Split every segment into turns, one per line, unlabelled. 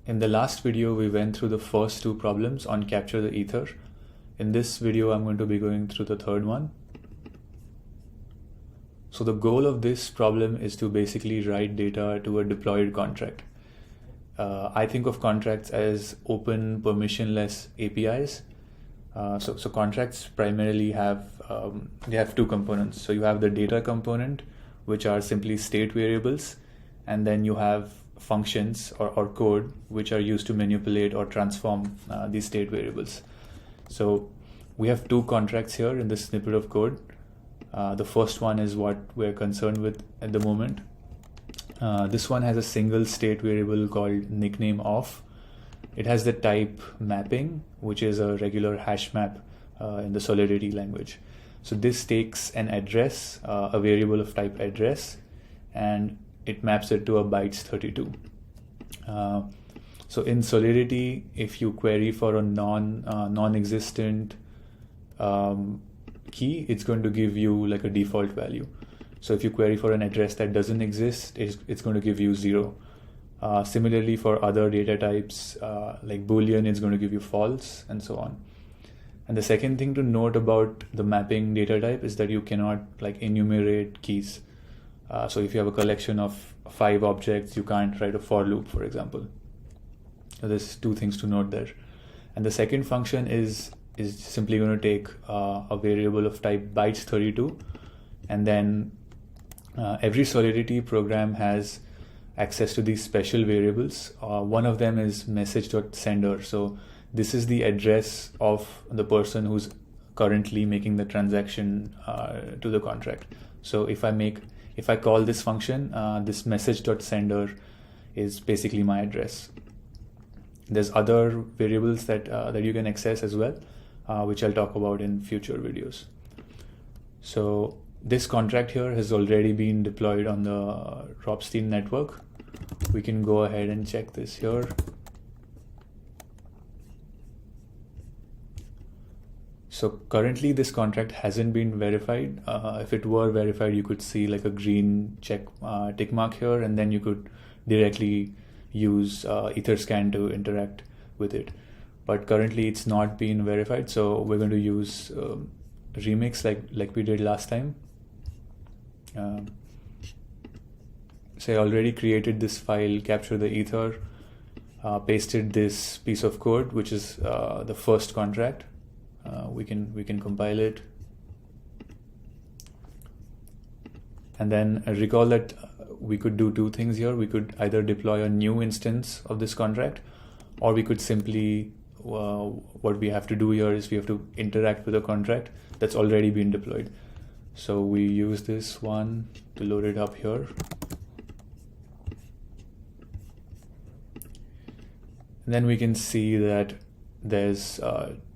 in the last video, we went through the first two problems on capture the ether. In this video, I'm going to be going through the third one. So the goal of this problem is to basically write data to a deployed contract. I think of contracts as open, permissionless APIs. So contracts primarily have they have two components. So you have the data component, which are simply state variables, and then you have functions or code which are used to manipulate or transform these state variables. So we have two contracts here in this snippet of code. The first one is what we're concerned with at the moment. This one has a single state variable called nickname of. It has the type mapping, which is a regular hash map in the Solidity language. So this takes an address, a variable of type address, and it maps it to a bytes 32. So in Solidity, if you query for a non-existent key, it's going to give you like a default value. So if you query for an address that doesn't exist, it's going to give you 0. Similarly, for other data types like Boolean, it's going to give you false, and so on. And the second thing to note about the mapping data type is that you cannot like enumerate keys. So if you have a collection of 5 objects, you can't write a for loop, for example. So there's two things to note there. And the second function is simply going to take a variable of type bytes 32, and then every Solidity program has access to these special variables. One of them is message.sender. So this is the address of the person who's currently making the transaction to the contract. So if I call this function, this message.sender is basically my address. There's other variables that you can access as well, which I'll talk about in future videos. So this contract here has already been deployed on the Ropstein network. We can go ahead and check this here. So currently this contract hasn't been verified. If it were verified, you could see like a green tick mark here, and then you could directly use Etherscan to interact with it. But currently it's not been verified, so we're going to use Remix like we did last time. So I already created this file, capture the ether, pasted this piece of code, which is the first contract. We can compile it, and then recall that we could do two things here. We could either deploy a new instance of this contract, or we could simply what we have to do here is we have to interact with a contract that's already been deployed. So we use this one to load it up here. And then we can see that there's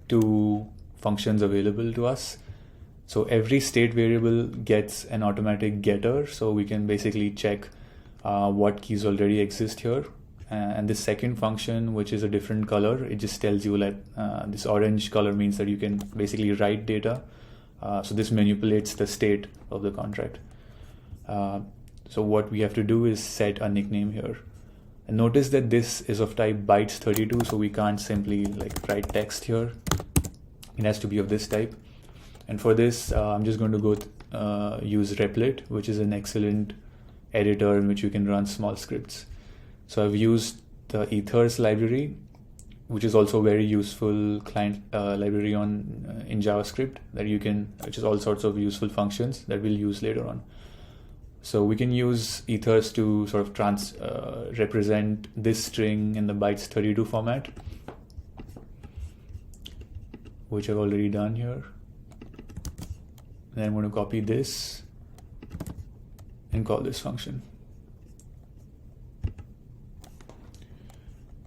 two functions available to us. So every state variable gets an automatic getter, so we can basically check what keys already exist here. And the second function, which is a different color, it just tells you that this orange color means that you can basically write data. So this manipulates the state of the contract. So what we have to do is set a nickname here. And notice that this is of type bytes 32, so we can't simply like write text here. It has to be of this type. And for this, I'm just going to go use Replit, which is an excellent editor in which you can run small scripts. So I've used the Ethers library, which is also a very useful client library in JavaScript which is all sorts of useful functions that we'll use later on. So we can use Ethers to sort of represent this string in the bytes 32 format, which I've already done here. Then I'm going to copy this and call this function.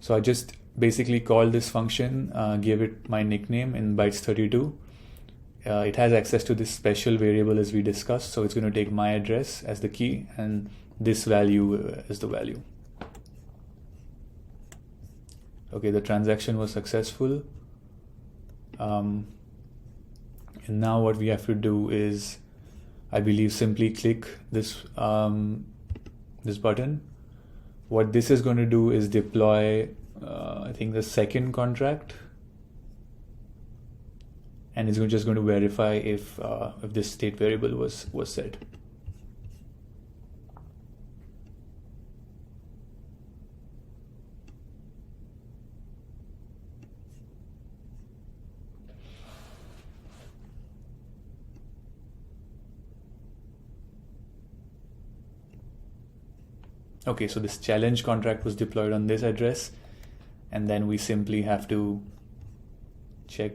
So I just basically called this function, gave it my nickname in bytes 32. It has access to this special variable as we discussed, so it's going to take my address as the key and this value as the value. Okay, the transaction was successful. And now what we have to do is, I believe, simply click this this button. What this is going to do is deploy think the second contract, and it's just going to verify if this state variable was set. Okay, so this challenge contract was deployed on this address, and then we simply have to check,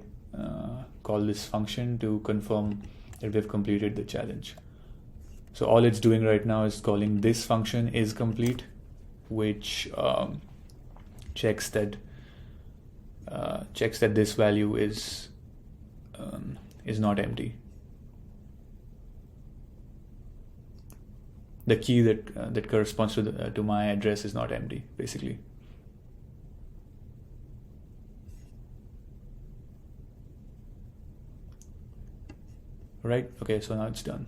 call this function to confirm that we've completed the challenge. So all it's doing right now is calling this function is complete, which checks that this value is not empty. The key that corresponds to my address is not empty, basically. Right? Okay, so now it's done.